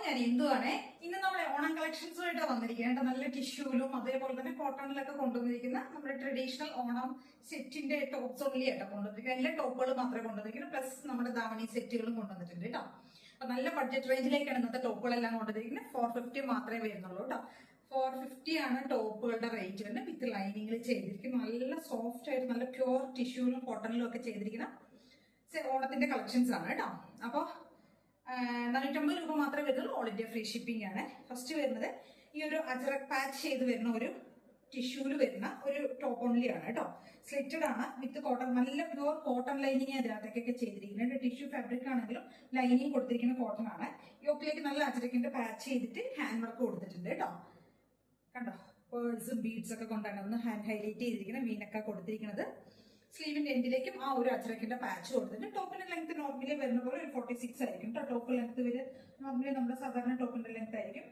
ഞാൻ ഇന്ദുവാണേ. ഇന്ന് നമ്മളെ ഓണം കളക്ഷൻസുമായിട്ടാണ് വന്നിരിക്കുന്നത്. നല്ല ടിഷ്യൂലും അതേപോലെ തന്നെ കോട്ടണിലൊക്കെ കൊണ്ടുവന്നിരിക്കുന്ന നമ്മുടെ ട്രഡീഷണൽ ഓണം സെറ്റിന്റെ ടോപ്സ് ഓൺലി ആയിട്ടാണ് കൊണ്ടുവന്നിരിക്കുന്നത്. എല്ലാ ടോപ്പുകൾ മാത്രമേ കൊണ്ടുവന്നിരിക്കുന്നത്, പ്ലസ് നമ്മുടെ ധാവണി സെറ്റുകളും കൊണ്ടുവന്നിട്ടുണ്ട് കേട്ടോ. അപ്പൊ നല്ല ബഡ്ജറ്റ് റേഞ്ചിലേക്കാണ് ഇന്നത്തെ ടോപ്പുകളെല്ലാം കൊണ്ടുവന്നിരിക്കുന്നത്. 450 മാത്രമേ വരുന്നുള്ളൂ കേട്ടോ. 450 ആണ് ടോപ്പുകളുടെ റേറ്റ് വരുന്നത്. വിത്ത് ലൈനിങ്ങിൽ ചെയ്തിരിക്കും. നല്ല സോഫ്റ്റ് ആയിട്ട് നല്ല പ്യൂർ ടിഷ്യൂലും കോട്ടണിലും ഒക്കെ ചെയ്തിരിക്കുന്ന ഓണത്തിന്റെ കളക്ഷൻസ് ആണ് കേട്ടോ. അപ്പൊ 450 രൂപ മാത്രമേ വരുന്നുള്ളൂ. ഓൾ ഇന്ത്യ ഫ്രീ ഷിപ്പിംഗ് ആണ്. ഫസ്റ്റ് വരുന്നത് ഈ ഒരു അജറക് പാച്ച് ചെയ്ത് വരുന്ന ഒരു ടിഷ്യൂല് വരുന്ന ഒരു ടോപ്പ് ഓൺലി ആണ് കേട്ടോ. സ്ലിറ്റഡ് ആണ് വിത്ത് കോട്ടൺ, നല്ല പ്യൂർ കോട്ടൺ ലൈനിങ് അതിനകത്തേക്കൊക്കെ ചെയ്തിരിക്കുന്നുണ്ട്. ടിഷ്യൂ ഫാബ്രിക് ആണെങ്കിലും ലൈനിങ് കൊടുത്തിരിക്കുന്ന കോട്ടൺ ആണ്. യോക്കിലേക്ക് നല്ല അജറക്കിന്റെ പാച്ച് ചെയ്തിട്ട് ഹാൻഡ് വർക്ക് കൊടുത്തിട്ടുണ്ട് കേട്ടോ. കണ്ടോ, പേൾസും ബീഡ്സ് ഒക്കെ കൊണ്ടാണ് ഒന്ന് ഹാൻഡ് ഹൈലൈറ്റ് ചെയ്തിരിക്കുന്നത്, മീനൊക്കെ കൊടുത്തിരിക്കുന്നത്. സ്ലീവിന്റെ എൻഡിലേക്കും ആ ഒരു അച്ചറക്കിന്റെ പാച്ച് കൊടുത്തിട്ട് ടോപ്പിന്റെ ലെങ്ത് നോർമലി വരുന്ന പോലെ ഒരു 46 ആയിരിക്കും കേട്ടോ. ടോപ്പ് ലെങ്ത് വരെ നോർമലി നമ്മുടെ സാധാരണ ടോപ്പിന്റെ ലെങ്ത് ആയിരിക്കും.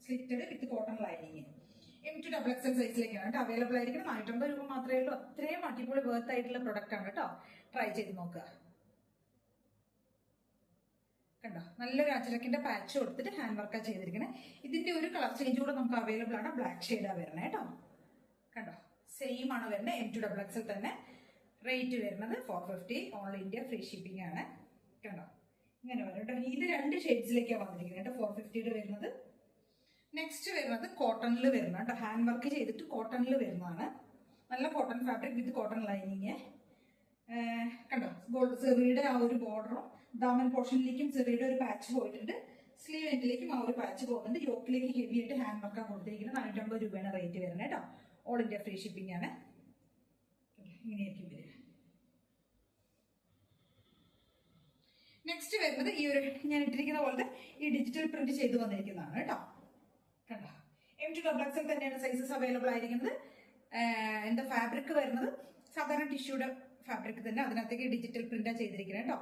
സ്ലിറ്റഡ് വിത്ത് കോട്ടൺ ലൈനിങ്. M2XXL സൈസിലേക്കാണ് കേട്ടോ അവൈലബിൾ ആയിരിക്കും. 450 രൂപ മാത്രമേ ഉള്ളൂ. അത്രയും അടിപൊളി വർത്ത് ആയിട്ടുള്ള പ്രൊഡക്റ്റ് ആണ് കേട്ടോ. ട്രൈ ചെയ്ത് നോക്കുക. കണ്ടോ, നല്ലൊരു അച്ചറക്കിന്റെ പാച്ച് കൊടുത്തിട്ട് ഹാൻഡ് വർക്കാ ചെയ്തിരിക്കണേ. ഇതിന്റെ ഒരു കളർ ചേഞ്ച് കൂടെ നമുക്ക് അവൈലബിൾ ആണ്. ബ്ലാക്ക് ഷെയ്ഡാ വരണേ കേട്ടോ. കണ്ടോ, സെയിം ആണ് വരുന്നത്. M2XXL തന്നെ. റേറ്റ് വരുന്നത് 450. ഓൾ ഇന്ത്യ ഫ്രീ ഷിപ്പിംഗ് ആണ്. കണ്ടോ, ഇങ്ങനെ വരും കേട്ടോ. ഇത് 2 ഷെയ്ഡ്സിലേക്കാണ് വന്നിരിക്കുന്നത് കേട്ടോ. 450 വരുന്നത്. നെക്സ്റ്റ് വരുന്നത് കോട്ടണിൽ വരുന്ന കേട്ടോ. ഹാൻഡ് വർക്ക് ചെയ്തിട്ട് കോട്ടണിൽ വരുന്നതാണ്. നല്ല കോട്ടൺ ഫാബ്രിക് വിത്ത് കോട്ടൺ ലൈനിങ്. കണ്ടോ, ഗോൾഡ് സെറിയുടെ ആ ഒരു ബോർഡറും ദാമൻ പോർഷനിലേക്കും സെറിയുടെ ഒരു പാച്ച് പോയിട്ടുണ്ട്. സ്ലീവ് എൻഡിലേക്കും ആ ഒരു പാച്ച് പോകുന്നുണ്ട്. യോക്കിലേക്ക് ഹെവി ആയിട്ട് ഹാൻഡ് വർക്കാണ് കൊടുത്തിരിക്കുന്നത്. 450 രൂപയാണ് റേറ്റ് വരുന്നത് കേട്ടോ. ഓൾ ഇന്ത്യ ഫ്രീ ഷിപ്പിംഗ് ആണ്. ഇങ്ങനെയായിരിക്കും വരിക. നെക്സ്റ്റ് വരുന്നത് ഈ ഒരു ഞാൻ ഇട്ടിരിക്കുന്ന പോലത്തെ ഈ ഡിജിറ്റൽ പ്രിന്റ് ചെയ്ത് വന്നിരിക്കുന്നതാണ് കേട്ടോ. കണ്ടോ, M2XXL തന്നെയാണ് സൈസസ് അവൈലബിൾ ആയിരിക്കുന്നത്. എന്താ ഫാബ്രിക് വരുന്നത് സാധാരണ ടിഷ്യൂടെ ഫാബ്രിക് തന്നെ. അതിനകത്തേക്ക് ഡിജിറ്റൽ പ്രിന്റാ ചെയ്തിരിക്കുന്നത് കേട്ടോ.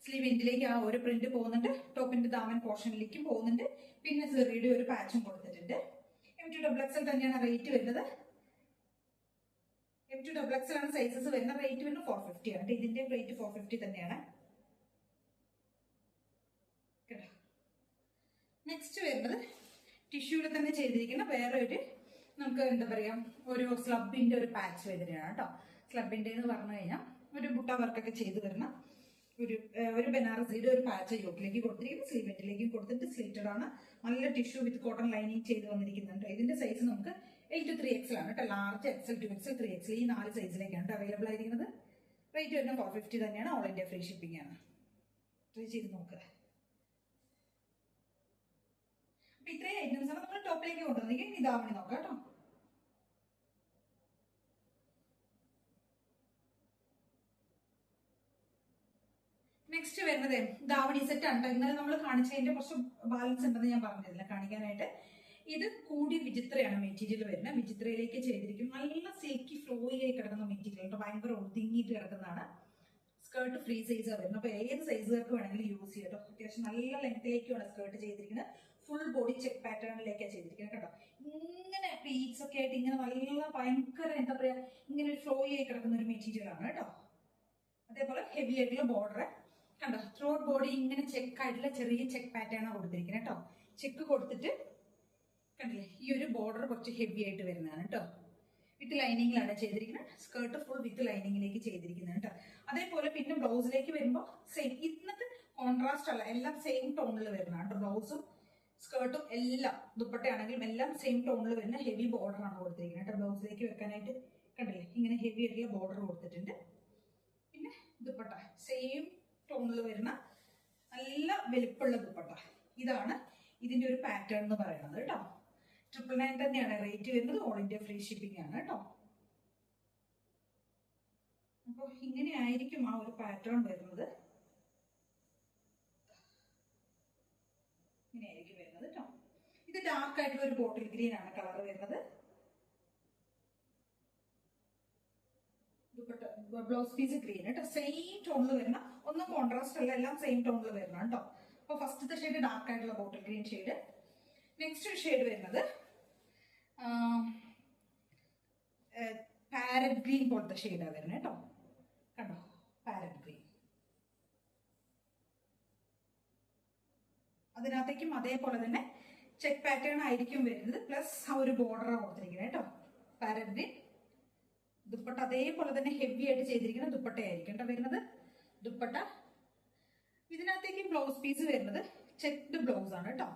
സ്ലീവ് എൻഡിലേക്ക് ആ ഒരു പ്രിന്റ് പോകുന്നുണ്ട്. ടോപ്പിന്റെ ദാമൻ പോർഷനിലേക്കും പോകുന്നുണ്ട്. പിന്നെ സെറിയുടെ ഒരു പാച്ചും കൊടുത്തിട്ടുണ്ട്. M2XXL തന്നെയാണ് റേറ്റ് വരുന്നത്. M2XXL ആണ് സൈസസ് വരുന്ന. റേറ്റ് വരുന്നത് 450 ആണ്. ഇതിന്റെ റേറ്റ് 450 തന്നെയാണ്. നെക്സ്റ്റ് വരുന്നത് ടിഷ്യൂടെ തന്നെ ചെയ്തിരിക്കുന്ന വേറെ ഒരു നമുക്ക് എന്താ പറയാ ഒരു സ്ലബിന്റെ ഒരു പാച്ച് വരുന്നതാണ് കേട്ടോ. സ്ലബിന്റെ എന്ന് പറഞ്ഞു കഴിഞ്ഞാൽ ഒരു ബുട്ട വർക്കൊക്കെ ചെയ്ത് വരുന്ന ഒരു ബനാറസിയുടെ ഒരു പാച്ച് യോക്കിലേക്ക് കൊടുത്തിരിക്കുന്നു. സ്ലീവെന്റിലേക്കും കൊടുത്തിട്ട് സ്ലിറ്റഡ് ആണ്. നല്ല ടിഷ്യൂ വിത്ത് കോട്ടൺ ലൈനിങ് ചെയ്ത് വന്നിരിക്കുന്നുണ്ട്. ഇതിന്റെ സൈസ് നമുക്ക് L to 3XL ആണ് കേട്ടോ. ലാർജ് XL, 2XL, 3XL ഈ 4 സൈസിലേക്കാണ് അവൈലബിൾ ആയിരിക്കുന്നത്. റേറ്റ് വരുന്നത് 450 തന്നെയാണ്. ഓൾ ഇന്ത്യ ഫ്രീ ഷിപ്പിംഗ് ആണ്. ട്രൈ ചെയ്ത് നോക്കുക. അപ്പൊ ഇത്രയും ഐറ്റംസ് ആണ് നമ്മൾ ടോപ്പിലേക്ക് കൊണ്ടുവന്നെങ്കിൽ ഇതാവണി നോക്കാം കേട്ടോ. നെക്സ്റ്റ് വരുന്നത് ദാവണി സെറ്റ് ആണ്. ഇന്നലെ നമ്മൾ കാണിച്ചതിന്റെ കുറച്ച് ബാലൻസ് ഉണ്ടെന്ന് ഞാൻ പറഞ്ഞിരുന്നില്ല കാണിക്കാനായിട്ട്. ഇത് കൂടി വിചിത്രയാണ് മെറ്റീരിയൽ വരുന്നത്. വിചിത്രയിലേക്ക് ചെയ്തിരിക്കും. നല്ല സിൽക്കി ഫ്ലോയി ആയി കിടക്കുന്ന മെറ്റീരിയൽ കേട്ടോ. ഭയങ്കര ഒതുങ്ങിയിട്ട് കിടക്കുന്നതാണ്. സ്കേർട്ട് ഫ്രീ സൈസ് വരുന്നത്. അപ്പൊ ഏത് സൈസുകാർക്ക് വേണമെങ്കിലും യൂസ് ചെയ്യാം കേട്ടോ. അത്യാവശ്യം നല്ല ലെങ്ത്തിലേക്കാണ് സ്കേർട്ട് ചെയ്തിരിക്കുന്നത്. ഫുൾ ബോഡി ചെക്ക് പാറ്റേണിലേക്കാണ് ചെയ്തിരിക്കുന്നത് കേട്ടോ. ഇങ്ങനെ പ്ലീറ്റ്സ് ഒക്കെ ആയിട്ട് ഇങ്ങനെ നല്ല ഭയങ്കര എന്താ പറയാ ഇങ്ങനെ ഒരു ഫ്ലോയി ആയി കിടക്കുന്ന ഒരു മെറ്റീരിയൽ ആണ് കേട്ടോ. അതേപോലെ ഹെവി ആയിട്ടുള്ള ബോർഡർ കണ്ടോ. ത്രോട്ട് ബോഡി ഇങ്ങനെ ചെക്ക് ആയിട്ടുള്ള ചെറിയ ചെക്ക് പാറ്റേൺ ആണ് കൊടുത്തിരിക്കുന്നത് കേട്ടോ. ചെക്ക് കൊടുത്തിട്ട് കണ്ടില്ലേ, ഈ ഒരു ബോർഡർ കുറച്ച് ഹെവി ആയിട്ട് വരുന്നതാണ് കേട്ടോ. വിത്ത് ലൈനിങ്ങിലാണ് ചെയ്തിരിക്കുന്നത്. സ്കേർട്ട് ഫുൾ വിത്ത് ലൈനിങ്ങിലേക്ക് ചെയ്തിരിക്കുന്നത് കേട്ടോ. അതേപോലെ പിന്നെ ബ്ലൗസിലേക്ക് വരുമ്പോൾ സെയിം. ഇന്നത്തെ കോൺട്രാസ്റ്റ് അല്ല, എല്ലാം സെയിം ടോണിൽ വരുന്നതാണ് കേട്ടോ. ബ്ലൗസും സ്കേർട്ടും എല്ലാം ദുപ്പട്ടയാണെങ്കിലും എല്ലാം സെയിം ടോണിൽ വരുന്ന ഹെവി ബോർഡർ ആണ് കൊടുത്തിരിക്കുന്നത് കേട്ടോ. ബ്ലൗസിലേക്ക് വെക്കാനായിട്ട് കണ്ടില്ലേ ഇങ്ങനെ ഹെവി ആയിട്ടുള്ള ബോർഡർ കൊടുത്തിട്ടുണ്ട്. പിന്നെ ദുപ്പട്ട സെയിം ടോണിൽ വരുന്ന നല്ല വലുപ്പമുള്ള ദുപ്പട്ട. ഇതാണ് ഇതിന്റെ ഒരു പാറ്റേൺ എന്ന് പറയുന്നത് കേട്ടോ. 999 തന്നെയാണ് റേറ്റ് വരുന്നത്. ഓൾ ഇന്ത്യ ഫ്രീ ഷിപ്പിംഗ് ആണ് കേട്ടോ. അപ്പൊ ഇങ്ങനെ ആയിരിക്കും ആ ഒരു പാറ്റേൺ വരുന്നത്. ഇങ്ങനെയായിരിക്കും വരുന്നത് കേട്ടോ. ഇത് ഡാർക്ക് ആയിട്ടുള്ള ഒരു ബോട്ടിൽ ഗ്രീൻ ആണ് കളർ വരുന്നത്. ബ്ലൗസ് പീസ് ഗ്രീൻ കേട്ടോ. സെയിം ടോണിൽ വരുന്ന, ഒന്നും കോൺട്രാസ്റ്റ് അല്ല, എല്ലാം സെയിം ടോണിൽ വരുന്ന കേട്ടോ. അപ്പൊ ഫസ്റ്റത്തെ ഷെയ്ഡ് ഡാർക്ക് ആയിട്ടുള്ള bottle green shade. Next shade വരുന്നത് പാരറ്റ് ഗ്രീൻ പോലത്തെ ഷെയ്ഡാണ് വരുന്നത് കേട്ടോ. കണ്ടോ, പാരറ്റ് ഗ്രീൻ. അതിനകത്തേക്കും അതേപോലെ തന്നെ ചെക്ക് പാറ്റേൺ ആയിരിക്കും വരുന്നത്, പ്ലസ് ആ ഒരു ബോർഡർ കൊടുത്തിരിക്കുന്നത് കേട്ടോ. പാരഗ്രീൻ ദുപ്പട്ട അതേപോലെ തന്നെ ഹെവി ആയിട്ട് ചെയ്തിരിക്കുന്ന ദുപ്പട്ടയായിരിക്കും കേട്ടോ വരുന്നത്. ദുപ്പട്ട ഇതിനകത്തേക്ക് ബ്ലൗസ് പീസ് വരുന്നത് ചെക്ക്ഡ് ബ്ലൗസ് ആണ് കേട്ടോ.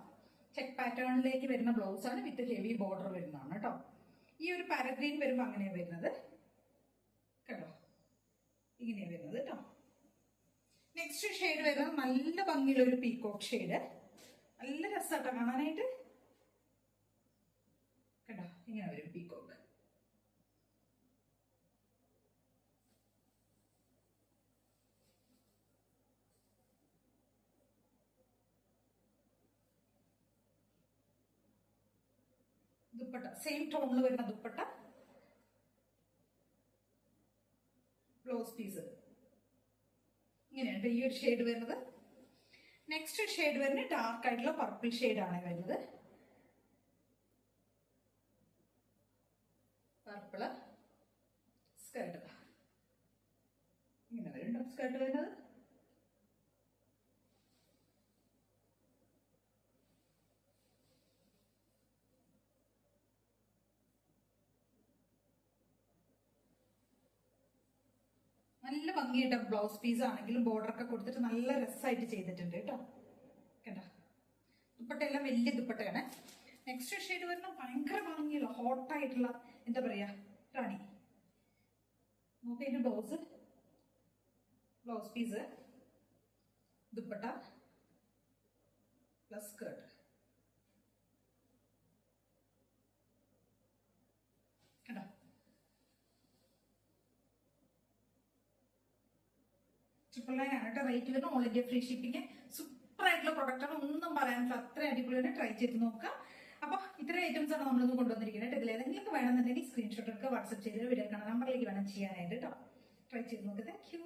ചെക്ക് പാറ്റേണിലേക്ക് വരുന്ന ബ്ലൗസ് ആണ് വിത്ത് ഹെവി ബോർഡർ വരുന്നതാണ് കേട്ടോ. ഈ ഒരു പാരഗ്രീൻ വരുമ്പോൾ അങ്ങനെയാണ് വരുന്നത് കേട്ടോ, ഇങ്ങനെയാണ് വരുന്നത് കേട്ടോ. നെക്സ്റ്റ് ഷെയ്ഡ് വരുന്നത് നല്ല ഭംഗിയുള്ള ഒരു പീകോക്ക് ഷെയ്ഡ്, നല്ല രസമാട്ടോ കാണാനായിട്ട് കേട്ടോ. ഇങ്ങനെ വരും പീകോക്ക്. ദുപ്പട്ട സെയിം ടോണിൽ വരുന്ന ദുപ്പട്ട, ബ്ലൗസ് പീസ് ഇങ്ങനെയുണ്ട് ഈ ഒരു ഷെയ്ഡ് വരുന്നത്. നെക്സ്റ്റ് ഷെയ്ഡ് വരുന്നത് ഡാർക്ക് ആയിട്ടുള്ള പർപ്പിൾ ഷെയ്ഡ് ആണ് വരുന്നത്. പർപ്പിള് സ്കേർട്ട് ഇങ്ങനെ വരും സ്കേർട്ട് വരുന്നത്. നല്ല ഭംഗിയായിട്ട് ബ്ലൗസ് പീസ് ആണെങ്കിലും ബോർഡർ ഒക്കെ കൊടുത്തിട്ട് നല്ല രസമായിട്ട് ചെയ്തിട്ടുണ്ട് കേട്ടോ. കേട്ടോ ദുപ്പട്ട എല്ലാം വലിയ ദുപ്പട്ടയാണ്. നെക്സ്റ്റ് ഷെയ്ഡ് വരുന്ന ഭയങ്കര ഭംഗിയുള്ള ഹോട്ടായിട്ടുള്ള എന്താ പറയാ റാണി. നോക്കിയിട്ട് blouse piece dupatta plus skirt കേട്ടോ. ട്രിപ്പിൾ 9 ആണ് കേട്ടോ റേറ്റ് വരുന്നത്. All India free shipping. Super ആയിട്ടുള്ള പ്രൊഡക്റ്റ് ആണ്, ഒന്നും പറയാനില്ല, അത്ര അടിപൊളിയാണ്. ട്രൈ ചെയ്ത് നോക്കുക. അപ്പൊ ഇത്രയും ഐറ്റംസ് ആണ് നമ്മളിന്ന് കൊണ്ടുവന്നിരിക്കുന്നത്. ഇതിൽ ഏതെങ്കിലും വേണമെന്നുണ്ടെങ്കിൽ സ്ക്രീൻഷോട്ട് എടുക്കുക, വാട്സ്ആപ്പ് ചെയ്ത് വീഡിയോ കാണാൻ നമ്പറിലേക്ക് വേണം ചെയ്യാനായിട്ട് കേട്ടോ. ട്രൈ ചെയ്ത് നോക്കുക. Thank you.